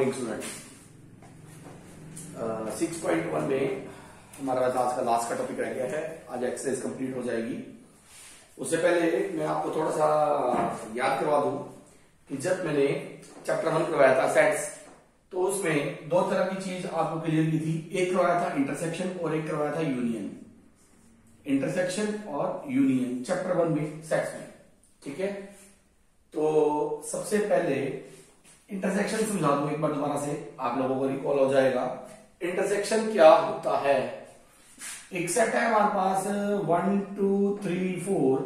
Morning students. 6.1 में हमारा आज का लास्ट का टॉपिक रह गया है। आज एक्सरसाइज कंप्लीट हो जाएगी। उससे पहले मैं आपको थोड़ा सा याद करवा दूं कि जब मैंने चैप्टर 1 करवाया था सेट्स, तो उसमें दो तरह की चीज आपको क्लियर की थी। एक करवाया था इंटरसेक्शन और एक करवाया था यूनियन। इंटरसेक्शन और यूनियन चैप्टर 1 में सेट्स में, ठीक है। तो सबसे पहले इंटरसेक्शन समझा दूं एक बार दोबारा से, आप लोगों को रिकॉल हो जाएगा। इंटरसेक्शन क्या होता है? एक सेट है हमारे पास 1 2 3 4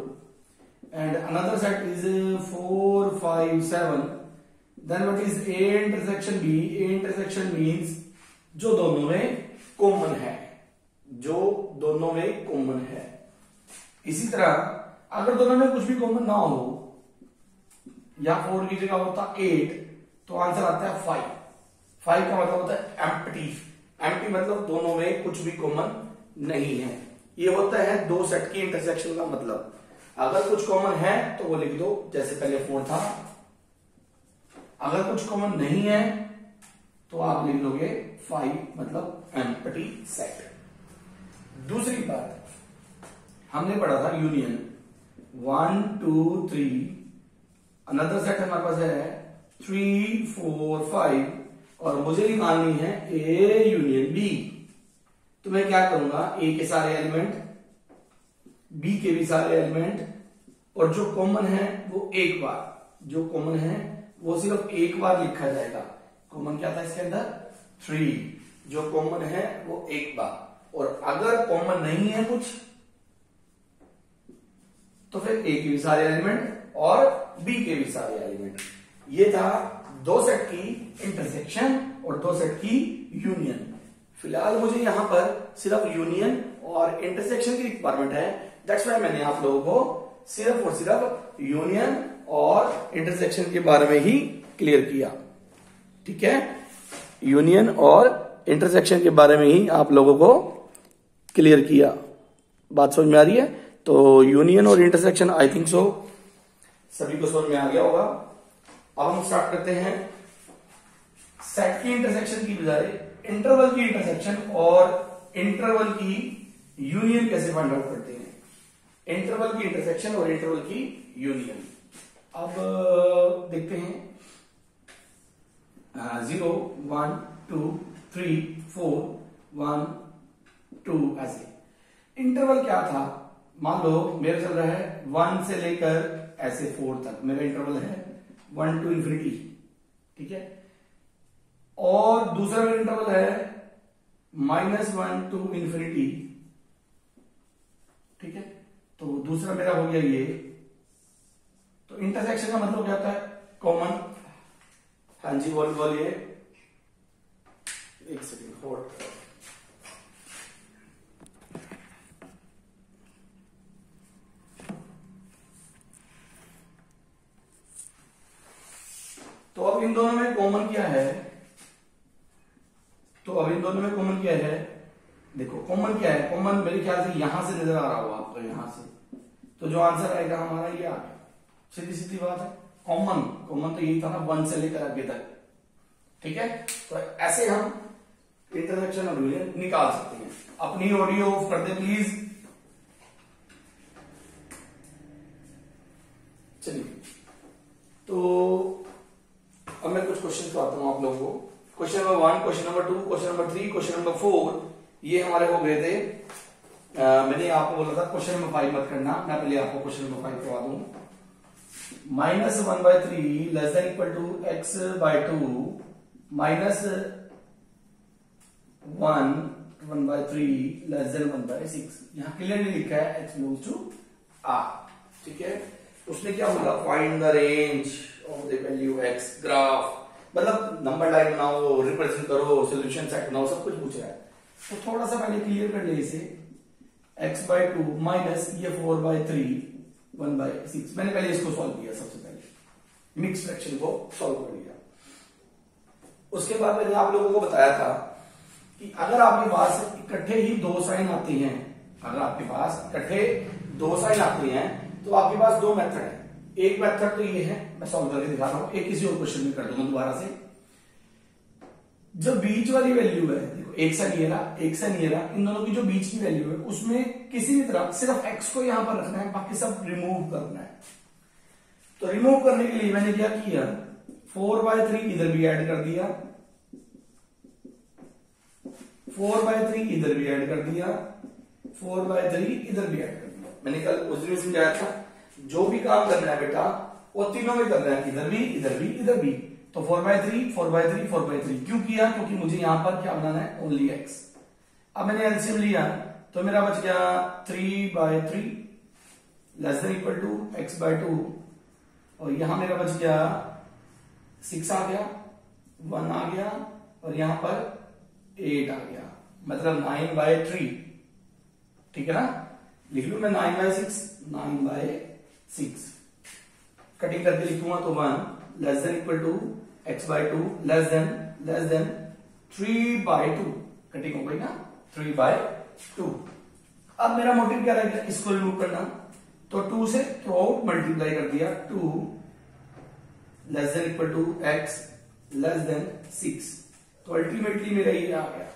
and another set is 4 5 7। Then what is A intersection B? A intersection means जो दोनों में कॉमन है, जो दोनों में कॉमन है। इसी तरह अगर दोनों में कुछ भी कॉमन ना हो, या 4 की जगह होता 8, तो आंसर आता है 5। 5 का मतलब होता है एम्प्टी। एम्प्टी मतलब दोनों में कुछ भी कॉमन नहीं है। ये होता है दो सेट की इंटरसेक्शन का मतलब। अगर कुछ कॉमन है तो वो लिख दो, जैसे पहले 4 था। अगर कुछ कॉमन नहीं है तो आप लिख दोगे 5, मतलब एम्प्टी सेट। दूसरी बात, हमने पढ़ा था यूनियन। 1 2 3, अनदर सेट हमारे पास है 3 4 5, और मुझे निकालनी है ए यूनियन बी। तो मैं क्या करूंगा, ए के सारे एलिमेंट, बी के भी सारे एलिमेंट, और जो कॉमन है वो एक बार, जो कॉमन है वो सिर्फ एक बार लिखा जाएगा। कॉमन क्या था इसके अंदर? 3। जो कॉमन है वो एक बार, और अगर कॉमन नहीं है कुछ तो फिर ए के भी सारे एलिमेंट और बी के भी सारे एलिमेंट। ये था दो सेट की इंटरसेक्शन और दो सेट की यूनियन। फिलहाल मुझे यहां पर सिर्फ यूनियन और इंटरसेक्शन की रिक्वायरमेंट है। दैट्स व्हाई मैंने आप लोगों को सिर्फ और सिर्फ यूनियन और इंटरसेक्शन के बारे में ही क्लियर किया, ठीक है। यूनियन और इंटरसेक्शन के बारे में ही आप लोगों को क्लियर किया। बात समझ में आ रही है? तो यूनियन और इंटरसेक्शन आई थिंक सो सभी को समझ में आ गया होगा। अब हम स्टार्ट करते हैं सेट की इंटरसेक्शन की बजाय इंटरवल की इंटरसेक्शन और इंटरवल की यूनियन कैसे फाइंड आउट करते हैं। इंटरवल की इंटरसेक्शन और इंटरवल की यूनियन। अब देखते हैं 0 1 2 3 4 1 2 ऐसे। इंटरवल क्या था? मान लो मेरा चल रहा है 1 से लेकर ऐसे 4 तक, मेरा इंटरवल है 1 to इंफिनिटी, ठीक है। और दूसरा मेरा इंटरवल है -1 to इंफिनिटी, ठीक है। तो दूसरा मेरा हो गया ये। तो इंटरसेक्शन का मतलब क्या होता है? कॉमन। हाँ जी, बोलिए। एक सेकेंड होल्ड। तो अब इन दोनों में कॉमन क्या है? देखो कॉमन क्या है। कॉमन मेरे ख्याल से यहां से नजर आ रहा होगा आपको, यहां से। तो जो आंसर आएगा हमारा ये आ गया। सीधी सीधी बात है। कॉमन तो यही था ना, 1 से लेकर आगे तक, ठीक है। तो ऐसे हम इंटरसेक्शन और यूनियन निकाल सकते हैं। अपनी ऑडियो ऑफ कर दे प्लीज। चलिए, तो अब मैं कुछ क्वेश्चन करवाता हूं आप लोगों को। Question number 1, question number 2, question number 3, question number 4, ये हमारे हो गए थे। मैंने आपको बोला था क्वेश्चन नंबर 5 मत करना, मैं पहले आपको क्वेश्चन नंबर 5 करवा दूं। -1/3 less than equal to x/2 -1/3 less than 1/6। यहां क्लियरली लिखा है x बिलोंग्स टू r, ठीक है। उसने क्या बोला? Find the range of the value x। Graph मतलब नंबर लाइन बनाओ, रिप्रेजेंट करो, सॉल्यूशन सेट बनाओ, सब कुछ पूछ रहा है। तो थोड़ा सा पहले क्लियर कर ले इसे। x/2 माइनस ये 4/3 1/6। मैंने पहले इसको सॉल्व किया, सबसे पहले मिक्स फ्रैक्शन को सॉल्व कर लिया। उसके बाद मैंने आप लोगों को बताया था कि अगर आपके पास इकट्ठे ही दो साइन आते हैं, अगर आपके पास इकट्ठे दो साइन आते हैं, तो आपके पास दो मेथड है। एक मेथड तो ये है, मैं सॉल्व करके दिखा रहा हूं, एक किसी और क्वेश्चन में कर दूंगा दोबारा से। जो बीच वाली वैल्यू है, देखो एक से नहीं रहा, एक से नहीं रहा, इन दोनों की जो बीच की वैल्यू है उसमें किसी भी तरह सिर्फ x को यहां पर रखना है, बाकी सब रिमूव करना है। तो रिमूव करने के लिए मैंने क्या किया, 4/3 इधर भी ऐड कर दिया, 4/3 इधर भी ऐड कर दिया, 4/3 इधर भी ऐड कर दिया। मैंने कल उस दिन समझाया था, जो भी काम करना है बेटा वो तीनों में करना है, इधर भी, इधर भी, इधर भी। तो 4/3 4/3 4/3 क्यों किया, क्योंकि मुझे यहां पर क्या बनाना है, ओनली x। अब मैंने एलसीएम लिया तो मेरा बच गया 3/3 less than equal to x/2, और यहां मेरा बच गया 6 आ गया, 1 आ गया, और यहां पर 8 आ गया, मतलब 9/3। ठीक है ना, लिख लू मैं 9/6, 9/6। कटिंग करके लिखूंगा तो 1 less than equal to x/2 less than 3/2। Cutting हो गई ना, 3/2। अब मेरा मोटिव क्या रहेगा, इसको रिमूव करना। तो 2 से थ्रू आउट मल्टीप्लाई कर दिया, 2 less than equal to x less than 6। तो अल्टीमेटली मेरा ये आ गया।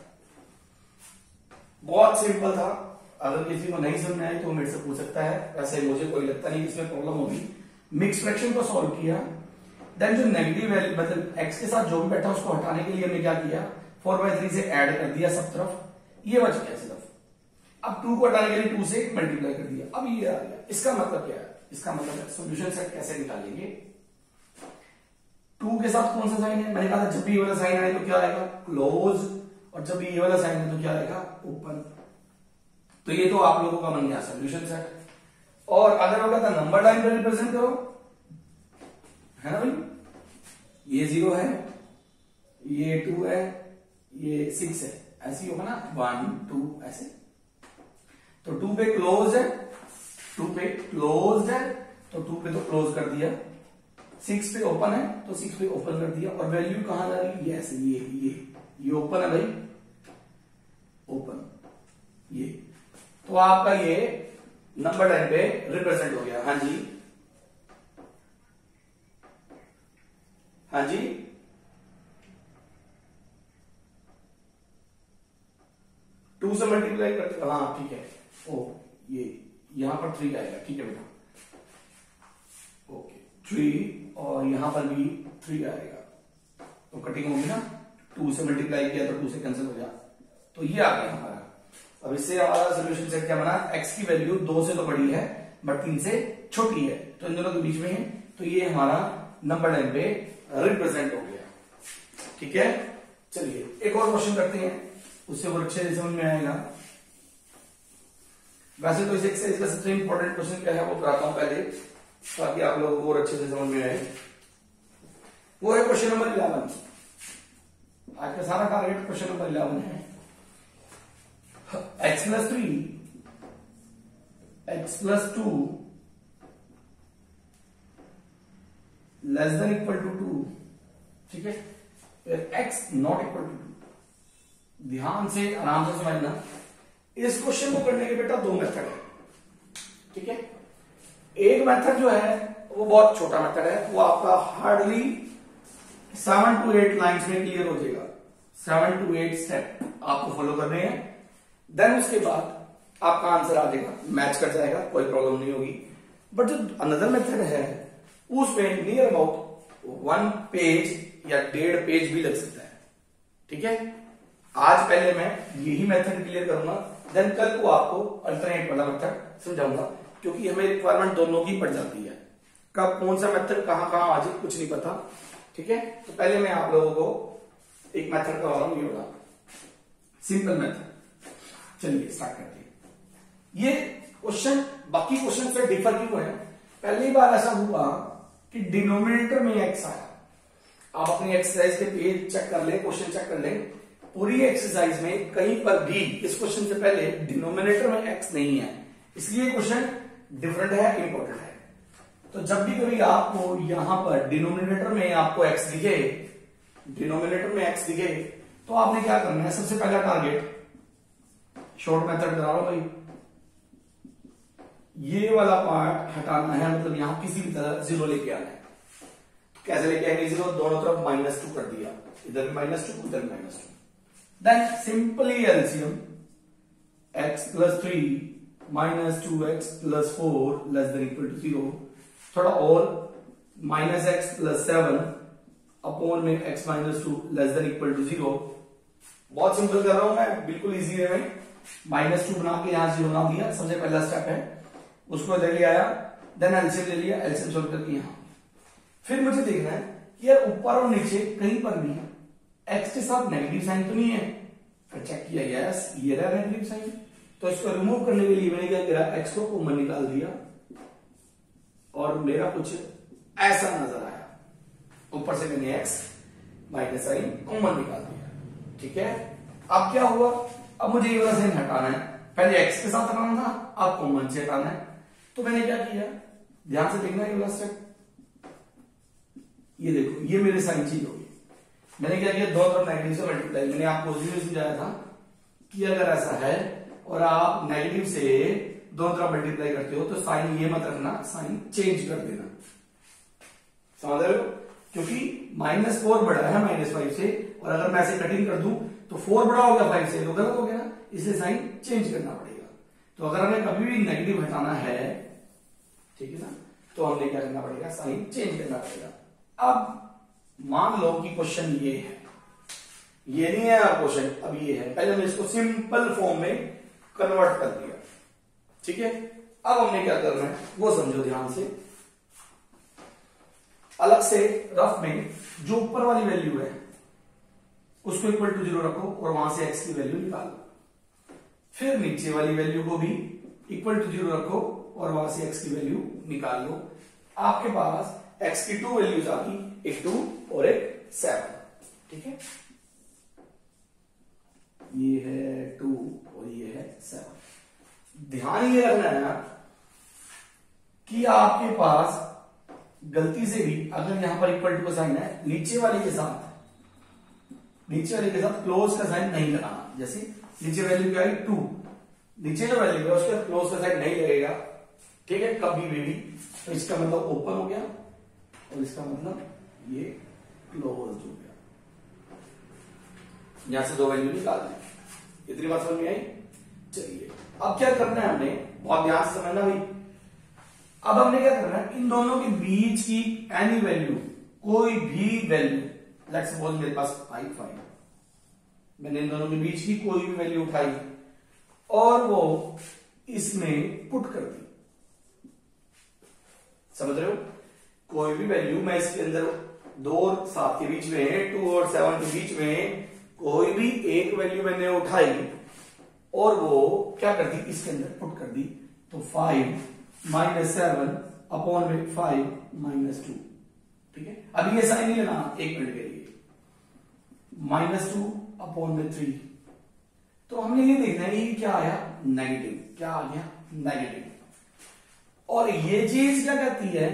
बहुत सिंपल था, अगर किसी को नहीं समझ में आई तो मेरे से पूछ सकता है, वैसे मुझे कोई लगता नहीं इसमें प्रॉब्लम होगी। मिक्स फ्रैक्शन को सॉल्व किया, देन जो नेगेटिव वैल्यू मतलब x के साथ जो भी बैठा उसको हटाने के लिए हमने क्या किया, 4/3 से ऐड कर दिया सब तरफ, ये बच गया सिर्फ। अब 2 को हटाने के लिए 2 से मल्टीप्लाई कर दिया, अब ये आ गया। इसका मतलब क्या है, इसका मतलब सोल्यूशन सेट कैसे निकालेंगे। 2 के साथ कौन सा साइन है, मैंने कहा था जब भी ये वाला साइन आए तो क्या आएगा, क्लोज, और जब ये वाला साइन है तो क्या आएगा, ओपन। तो ये तो आप लोगों का बन गया सोल्यूशन सेट। और अगर होगा तो नंबर लाइन पर रिप्रेजेंट करो, है ना भाई, ये 0 है, ये 2 है, ये 6 है, ऐसे ही होगा ना, 1 2 ऐसे। तो 2 पे क्लोज है, 2 पे क्लोज है, तो 2 पे तो क्लोज कर दिया, 6 पे ओपन है तो 6 पे ओपन कर दिया, और वैल्यू कहां जा रही है, यस ये ओपन है भाई, ओपन ये। तो आपका ये नंबर लाइन पे रिप्रेजेंट हो गया। हाँ जी, हाँ जी, टू से मल्टीप्लाई करते, हाँ ठीक है, ओ ये यहां पर 3 आएगा, ठीक है बेटा, ओके 3, और यहां पर भी 3 आएगा, तो कटिंग होगी ना, 2 से मल्टीप्लाई किया तो 2 से कैंसिल हो गया, तो ये आ गया हमारा। अब इससे हमारा सोल्यूशन सेट क्या बना, x की वैल्यू 2 से तो बड़ी है बट 3 से छोटी है, तो इन दोनों के बीच में है, तो ये हमारा नंबर लाइन पे रिप्रेजेंट हो गया। ठीक है, चलिए एक और क्वेश्चन करते हैं, उससे और अच्छे से समझ में आएगा। वैसे तो इस एक्सरसाइज का सबसे इंपॉर्टेंट क्वेश्चन क्या है वो कराता हूं पहले, ताकि आप लोगों को और अच्छे से समझ में आए। वो है क्वेश्चन नंबर 11। आज का सारा टारगेट क्वेश्चन नंबर 11 है। x+3 x+2 less than equal to 2, ठीक है, फिर x नॉट इक्वल टू 2। ध्यान से आराम से समझना, इस क्वेश्चन को करने के बेटा 2 मेथड है। ठीक है, एक मेथड जो है वो बहुत छोटा मेथड है, वो आपका हार्डली 7 to 8 लाइंस में क्लियर हो जाएगा। 7 to 8 स्टेप आपको फॉलो करने हैं, देन उसके बाद आपका आंसर आ जाएगा, मैच कर जाएगा, कोई प्रॉब्लम नहीं होगी। बट जो अनदर मेथड है उसमें नियर अबाउट 1 पेज या 1.5 पेज भी लग सकता है। ठीक है, आज पहले मैं यही मेथड क्लियर करूंगा, देन कल को आपको अल्टरनेट वाला मेथड समझाऊंगा, क्योंकि हमें रिक्वायरमेंट दोनों की पड़ जाती है, कब कौन सा मेथड कहां कहां आ जाए कुछ नहीं पता। ठीक है, तो पहले मैं आप लोगों को एक मेथड करवा रहा हूं, ये वाला सिंपल मेथड। चलिए स्टार्ट करते हैं। ये क्वेश्चन बाकी क्वेश्चन से डिफर क्यों है, पहली बार ऐसा हुआ कि डिनोमिनेटर में एक्स आया। आप अपनी एक्सरसाइज के पेज चेक कर ले, क्वेश्चन चेक कर ले, पूरी एक्सरसाइज में कहीं पर भी इस क्वेश्चन से पहले डिनोमिनेटर में एक्स नहीं है, इसलिए क्वेश्चन डिफरेंट है, इंपॉर्टेंट है। तो जब भी कभी आपको यहां पर डिनोमिनेटर में आपको एक्स दिखे, डिनोमिनेटर में एक्स दिखे, तो आपने क्या करना है, सबसे पहला टारगेट शॉर्ट मेथड करा लो भाई, ये वाला पार्ट हटाना है, मतलब यहां किसी भी तरह 0 लेके आना है। कैसे लेके आएंगे जीरो, दोनों तरफ -2 कर दिया, इधर भी -2 इधर -2, then simply LCM x + 3 -2x + 4 < 0, थोड़ा और -x + 7 अपॉन में x - 2 < 0। बहुत सिंपल कर रहा हूं मैं, बिल्कुल इजी वे में। -2 बना के यहां 0 बना दिया, सबसे पहला स्टेप है, उसको इधर ले आया, देन एलसीएम ले लिया, एलसीएम सॉल्व करके यहां। फिर मुझे देखना है कि यार ऊपर और नीचे कहीं पर भी x के साथ नेगेटिव साइन तो नहीं है, फिर चेक किया, यस ये रहा नेगेटिव साइन, तो इसको रिमूव करने के लिए मैंने क्या किया, x को कॉमन निकाल दिया और मेरा कुछ ऐसा नजर आया, ऊपर से मैंने x माइनस साइन कॉमन निकाल दिया। ठीक है, अब क्या हुआ, अब मुझे ये वाला साइन हटाना है, पहले x के साथ हटाना था, अब कॉमन से हटाना है, तो मैंने क्या किया, ध्यान से देखना ये वाला स्टेप, ये देखो ये मेरे साइन चेंज हो गई। मैंने क्या किया, दो तरफ नेगेटिव से मल्टीप्लाई, मैंने आपको उसी में समझाया था कि अगर ऐसा है और आप नेगेटिव से दोनों तरफ मल्टीप्लाई करते हो तो साइन ये मत रखना, साइन चेंज कर देना, समझ रहे हो, क्योंकि -4 बड़ा है -5 से, और अगर मैं ऐसे कटिंग कर दूं तो 4 बड़ा हो गया 5 से, तो गलत हो गया ना, इसलिए साइन चेंज करना पड़ेगा। तो अगर हमें कभी भी नेगेटिव हटाना है, ठीक है ना, तो हमने क्या करना पड़ेगा, साइन चेंज करना पड़ेगा। अब मान लो कि क्वेश्चन ये है, ये नहीं है क्वेश्चन, अब ये है, पहले हमने इसको सिंपल फॉर्म में कन्वर्ट कर दिया। ठीक है, अब हमने क्या करना है वो समझो ध्यान से। अलग से रफ में जो ऊपर वाली वैल्यू है उसको = 0 रखो और वहां से x की वैल्यू निकालो, फिर नीचे वाली वैल्यू को भी = 0 रखो और वहां से x की वैल्यू निकाल लो। आपके पास x की 2 वैल्यूज आ गई, एक 2 और एक 7। ठीक है, ये है 2 और ये है 7। ध्यान ये रखना है कि आपके पास गलती से भी अगर यहां पर = का साइन है, नीचे वाले के साथ क्लोज का साइन नहीं लगाना। जैसे नीचे वैल्यू क्या है 2, नीचे जो वैल्यू है उसके क्लोज का साइन नहीं लगेगा। ठीक है, कभी भी, तो इसका मतलब ओपन हो गया और इसका मतलब ये क्लोज हो गया। यहां से 2 वैल्यू निकाल दी, इतनी बात समझ में आई। चलिए अब क्या करना है, हमने बहुत ध्यान से समझना भाई। अब हमने क्या करना है, इन दोनों के बीच की एनी वैल्यू, कोई भी वैल्यू, लेट्स सपोज मेरे पास 5, मैंने इन दोनों के बीच की कोई भी वैल्यू उठाई और वो इसमें पुट कर दी। समझ रहे हो, कोई भी वैल्यू मैं इसके अंदर 2 और 7 के बीच में, 2 और 7 के बीच में कोई भी एक वैल्यू मैंने उठाई और वो क्या कर दी, इसके अंदर पुट कर दी, तो 5 - 7 अपॉन में 5 - 2। ठीक है, अब ये साइन नहीं लेना एक मिनट के लिए, -2 अपॉन में 3, तो हमने ये देखना है ये क्या आया, नेगेटिव। क्या आ गया, नेगेटिव। और ये चीज क्या कहती है,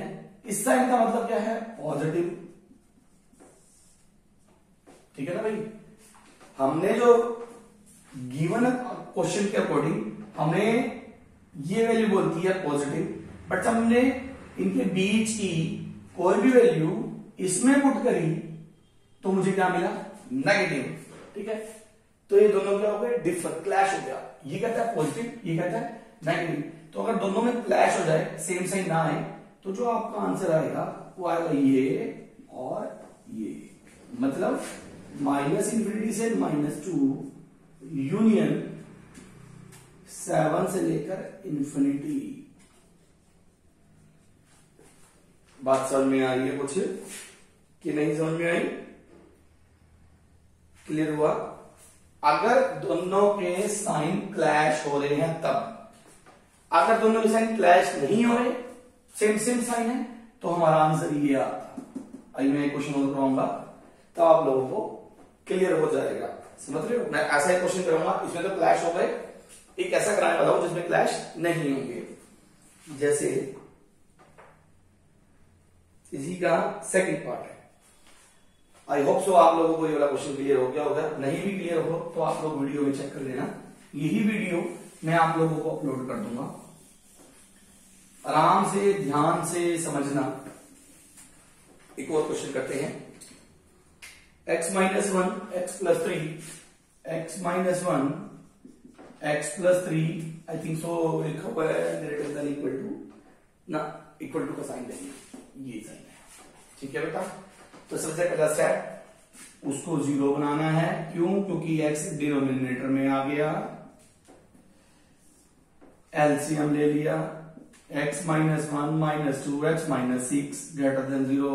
इस साइन का मतलब क्या है, पॉजिटिव। ठीक है ना भाई, हमने जो गिवन क्वेश्चन के अकॉर्डिंग हमें ये वैल्यू बोलती है पॉजिटिव, बट जब हमने इनके बीच की कोई भी वैल्यू इसमें पुट करी तो मुझे क्या मिला, नेगेटिव। ठीक है, तो ये दोनों क्या हो गए, डिफर, क्लैश हो गया। ये कहता है पॉजिटिव, ये कहता है नेगेटिव। तो अगर दोनों में क्लैश हो जाए, सेम साइन ना आए, तो जो आपका आंसर आएगा वो आएगा ये और ये, मतलब -∞ से -2 यूनियन 7 से लेकर इंफिनिटी। बात समझ में आ रही है कुछ कि नहीं समझ में आई, क्लियर हुआ। अगर दोनों के साइन क्लैश हो रहे हैं तब, अगर दोनों के साइन क्लैश नहीं हो रहे, सेम साइन है, तो हमारा आंसर ये आता। अभी मैं क्वेश्चन और कराऊंगा तब आप लोगों को क्लियर हो जाएगा। समझ रहे हो, मैं ऐसा ही क्वेश्चन करूंगा, इसमें तो क्लैश हो गए, एक ऐसा कराने वाला हूं जिसमें क्लैश नहीं होंगे। जैसे इसी का सेकंड पार्ट है। आई होप सो आप लोगों को ये वाला क्वेश्चन क्लियर हो गया होगा। नहीं भी क्लियर हो तो आप लोग वीडियो में चेक कर लेना, यही वीडियो मैं आप लोगों को अपलोड कर दूंगा। आराम से ध्यान से समझना, एक एक और क्वेश्चन करते हैं। x minus one x plus three, x minus one x plus three, I think so लिखा हुआ है ग्रेटर देन इक्वल टू ना, इक्वल टू का साइन देंगे, ये साइन है। ठीक है बेटा, तो सबसे पहला स्टेप उसको जीरो बनाना है। क्यों? क्योंकि x डिनोमिनेटर में आ गया, एलसीएम ले लिया, x minus one minus two x minus six greater than zero,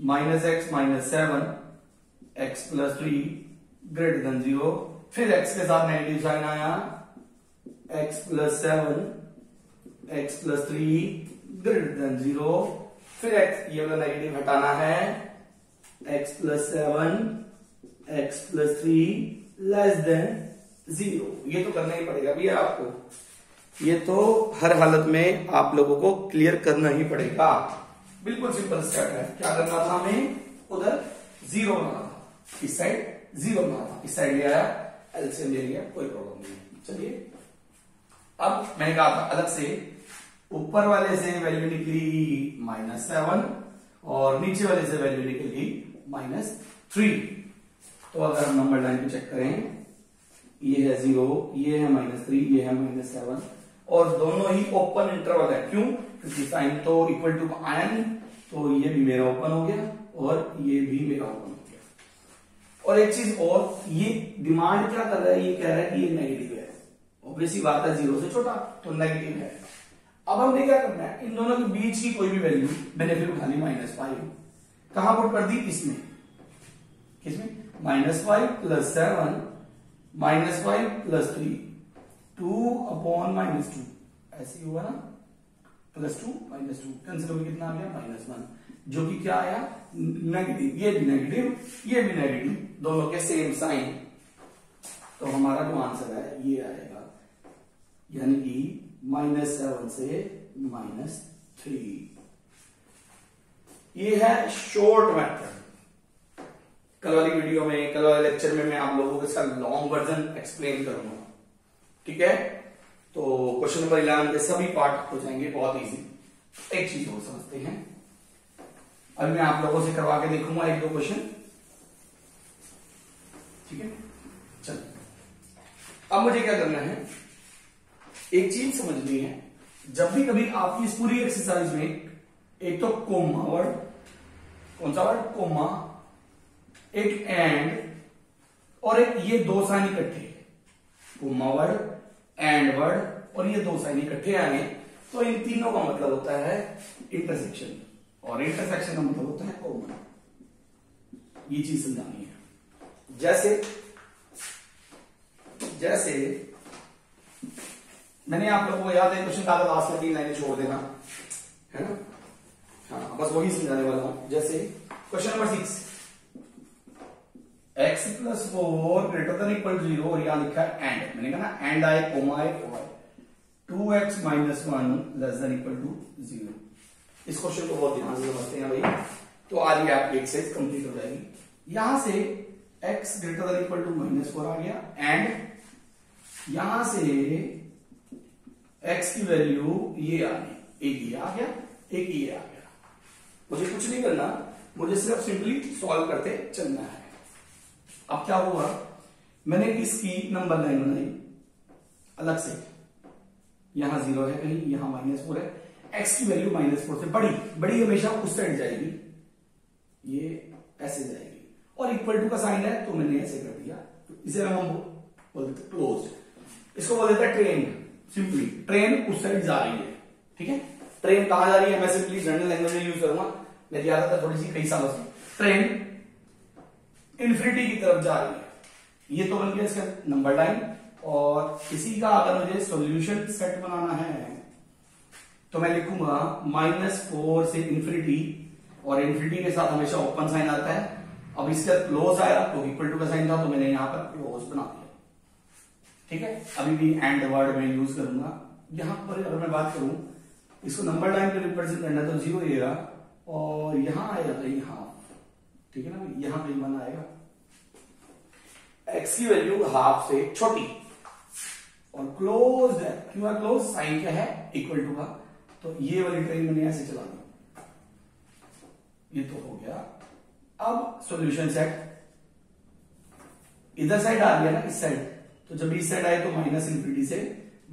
minus x minus seven x plus three greater than zero, फिर x के साथ नेगेटिव साइन आया, x plus seven x plus three greater than zero, फिर x ये वाला negative हटाना है, x plus seven x plus three less than zero. ये तो करना ही पड़ेगा भैया आपको, ये तो हर हालत में आप लोगों को क्लियर करना ही पड़ेगा। बिल्कुल सिंपल स्टेप है। क्या करना था हमें? उधर जीरो बनाना था, इस साइड जीरो बनाना था, इस साइड ले आया, एलसीएम ले लिया, कोई प्रॉब्लम नहीं। चलिए अब मैंने कहा था अलग से, ऊपर वाले से वैल्यू निकली माइनस सेवन और नीचे वाले से वैल्यू निकल गई माइनस थ्री। तो अगर हम नंबर लाइन पे चेक करें, ये है जीरो, ये है माइनस थ्री, ये है माइनस सेवन, और दोनों ही ओपन इंटरवल है। क्यों? क्योंकि साइन तो इक्वल टू आया नहीं, तो ये भी मेरा ओपन हो गया और ये भी मेरा ओपन हो गया। और एक चीज और, ये डिमांड क्या कर रहा है? ये कह रहा है कि ये नेगेटिव है। ऑब्वियसली बात है, जीरो से छोटा तो नेगेटिव है। अब हमने क्या करना है? इन दोनों के बीच की कोई भी वैल्यू मैंने फिर उठा ली माइनस फाइव, कहां पुट कर दी? इसमें, किसमें? Minus five plus seven minus five plus three, two upon minus two, ऐसे ही हुआ ना, plus two minus two, cancel होकर कितना आ गया? माइनस वन, जो कि क्या आया? नेगेटिव। ये भी नेगेटिव, ये भी नेगेटिव, दोनों के सेम साइन। तो हमारा जो आंसर है ये आएगा, यानी कि माइनस सेवन से माइनस थ्री। ये है शॉर्ट मेथड। कल वाली वीडियो में, कल वाले लेक्चर में मैं आप लोगों के साथ लॉन्ग वर्जन एक्सप्लेन करूंगा। ठीक है, तो क्वेश्चन नंबर 11 के सभी पार्ट हो जाएंगे बहुत इजी। एक चीज और समझते हैं, अभी मैं आप लोगों से करवा के देखूंगा एक दो क्वेश्चन। ठीक है, चलो अब मुझे क्या करना है, एक चीज समझनी है। जब भी कभी आपकी इस पूरी एक्सरसाइज में एक तो कोमा वर्ड, कौन सा वर्ड? कोमा, एक एंड, और एक ये दो साइन इकट्ठे, कोमा वर्ड, एंड वर्ड, और ये दो साइन इकट्ठे आए, तो इन तीनों का मतलब होता है इंटरसेक्शन, और इंटरसेक्शन का मतलब होता है कॉमन। ये चीज समझानी है। जैसे जैसे मैंने आप लोगों को याद है क्वेश्चन का लास्ट में 3 लाइनें छोड़ देना है ना, हाँ बस वही समझाने वाला हूं। जैसे question number 6, x plus 4 greater than equal to 0, और यहां लिखा है एंड, मैंने कहा ना एंड आए, कोमा आए, को आए, 2x minus one less than equal to 0। इस क्वेश्चन को बहुत ध्यान से समझते हैं भाई, तो आज ये आपकी एक्सरसाइज कंप्लीट हो जाएगी। यहां से x greater than equal to minus 4 आ गया, एंड यहां से x की वैल्यू ये आ गई, एक ये आ गया, एक ये आ गया। मुझे कुछ नहीं करना, मुझे सिर्फ सिंपली सॉल्व करते चलना है। अब क्या हुआ, मैंने इसकी नंबर लाइन बनाई अलग से, यहां 0 है कहीं, यहां -4 है, x की वैल्यू -4 से बड़ी, बड़ी हमेशा उस साइड जाएगी, ये ऐसे जाएगी, और इक्वल टू का साइन है तो मैंने ऐसे कर दिया। इसे हम बोलते हैं क्लोज, इसको बोल देते हैं ट्रेन। सिंपली ट्रेन उस साइड जा रही है। ठीक है, ट्रेन कहां जा रही है, मैं सिंपली जनरल लैंग्वेज में यूज करूंगा, मेरी आदत है थोड़ी सी कई सालों से। ट्रेन इन्फिनिटी की तरफ जा रही है। ये तो बन गया इसका नंबर लाइन, और इसी का अगर मुझे सॉल्यूशन सेट बनाना है तो मैं लिखूंगा -4 से इन्फिनिटी, और इन्फिनिटी के साथ हमेशा ओपन साइन आता है। अब इसका क्लोज आया तो इक्वल टू का साइन था, तो मैंने यहां पर क्लोज बना दिया। ठीक है, अभी भी एंड वर्ड में यूज करूंगा। यहां पर अगर मैं बात करूं, इसको नंबर लाइन पे रिप्रेजेंट करना तो 0 आएगा, और यहां आएगा कहीं हाफ। ठीक है ना, यहां कहीं 1 आएगा। x की वैल्यू हाफ से छोटी, और क्लोज है, क्यों है क्लोज? साइन क्या है? इक्वल टू का। तो ये वाली ट्रेन मैंने ऐसे चला दी, ये तो हो गया। अब सॉल्यूशन सेट इधर साइड आ गया ना, इस साइड, तो जब इस साइड आए तो -∞ से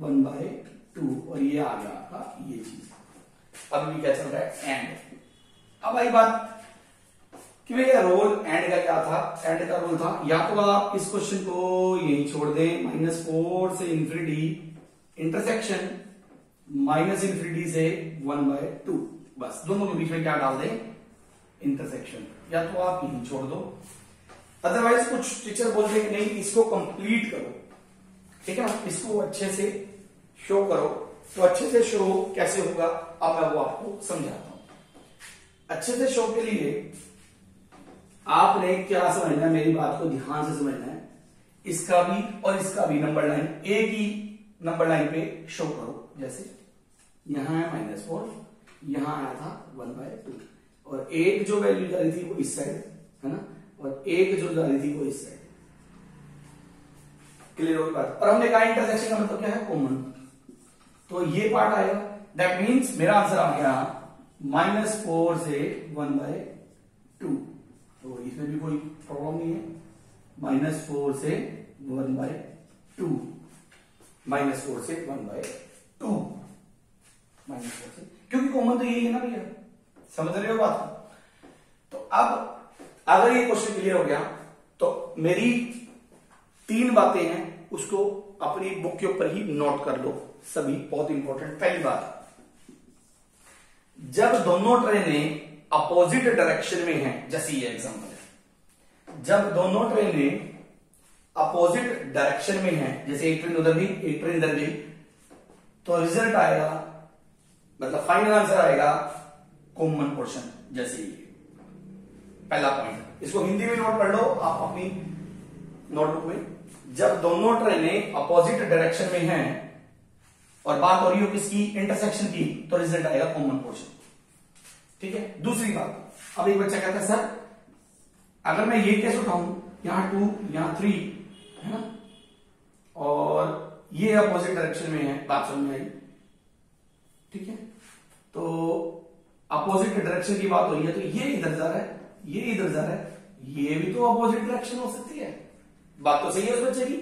1/2 और ये आ गया आपका ये चीज। अब भी क्या चल रहा है, एंड। अब आई बात कि भैया रोल एंड का क्या था, एंड का रोल था या तो आप इस क्वेश्चन को यही छोड़ दें, -4 से इंफिनिटी इंटरसेक्शन -∞ से 1/2, बस दोनों के बीच में क्या डाल दें, इंटरसेक्शन, या तो आप यही छोड़ दो। अदरवाइज कुछ टीचर बोलते हैं नहीं इसको कंप्लीट करो, ठीक है ना, इसको अच्छे से शो करो। तो अच्छे से शो कैसे होगा, अब मैं वो आपको समझाता हूं। अच्छे से शो के लिए आपने क्या समझना है, मेरी बात को ध्यान से समझना है। इसका भी और इसका भी नंबर लाइन एक ही नंबर लाइन पे शो करो। जैसे यहां है -4, यहां आया था 1/2, और एक जो वैल्यू जा रही थी वो इस साइड है ना, और एक जो जा रही थी वो इस साइड। क्लियर हो बात। और हमने कहा इंटरसेक्शन का मतलब क्या है, कॉमन। तो ये पार्ट आएगा, दैट मीन्स मेरा आंसर आ गया -4 से 1/2। तो इसमें भी कोई प्रॉब्लम नहीं है, -4 से 1/2, -4 से 1/2, -4 से, क्योंकि कॉमन तो यही है ना भैया, समझ रहे हो बात को। तो अब अगर ये क्वेश्चन क्लियर हो गया तो मेरी 3 बातें हैं उसको अपनी बुक के ऊपर ही नोट कर लो, सभी बहुत इंपॉर्टेंट। पहली बात, जब दोनों ट्रेनें अपोजिट डायरेक्शन में हैं, जैसे ये एग्जांपल है, जब दोनों ट्रेनें अपोजिट डायरेक्शन में हैं, जैसे एक ट्रेन उधर गई एक ट्रेन इधर गई, तो रिजल्ट आएगा, मतलब फाइनल आंसर आएगा कॉमन पोर्शन। जैसे ये पहला पॉइंट, इसको हिंदी में नोट कर लो आप अपनी नोटबुक में। जब दोनों ट्रेनें अपोजिट डायरेक्शन में हैं और बात हो रही हो किसकी, इंटरसेक्शन की, तो रिजल्ट आएगा कॉमन पोर्शन, ठीक है। दूसरी बात, अब एक बच्चा कहता है सर अगर मैं ये केस उठाऊं, यहां 2 यहां 3 है ना, और ये अपोजिट डायरेक्शन में है, बात समझ में आई, ठीक है। तो अपोजिट डायरेक्शन की बात हो रही है, तो ये इधर जा रहा है, ये इधर जा रहा है, ये भी तो अपोजिट डायरेक्शन हो सकती है, बात तो सही है उस बच्चे की।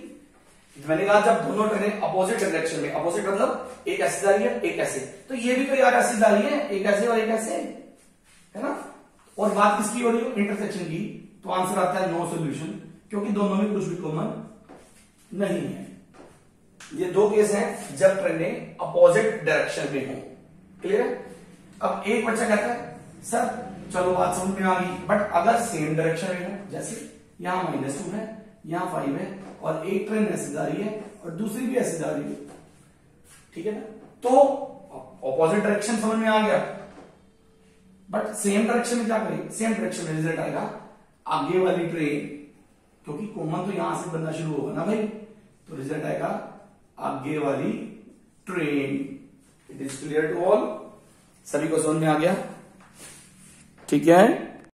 मैंने कहा जब दोनों ट्रेनें अपोजिट डायरेक्शन में, अपोजिट मतलब एक ऐसे जा रही है एक ऐसे, तो ये भी तो यार ऐसे जा रही है, एक ऐसे और एक ऐसे, है ना। और बात किसकी हो रही है, इंटरसेक्शन की, तो आंसर आता है नो सॉल्यूशन, क्योंकि दोनों में कुछ भी कॉमन नहीं है। ये 2 केस हैं जब ट्रेनें अपोजिट डायरेक्शन में हो, क्लियर है। अब एक बच्चा कहता है सर चलो बात समझ में आ गई, बट अगर सेम डायरेक्शन में हो, जैसे यहां -2 है यहां 5 है, और एक ट्रेन ऐसे जा रही है और दूसरी भी ऐसे जा रही है, ठीक है ना, तो ऑपोजिट डायरेक्शन समझ में आ गया, बट सेम डायरेक्शन में क्या करें, सेम डायरेक्शन में रिजल्ट आएगा आगे वाली ट्रेन, क्योंकि कॉमन तो यहां से बनना शुरू होगा ना भाई, तो रिजल्ट आएगा आगे वाली train. It is clear to all, सभी को समझ में आ गया, ठीक है।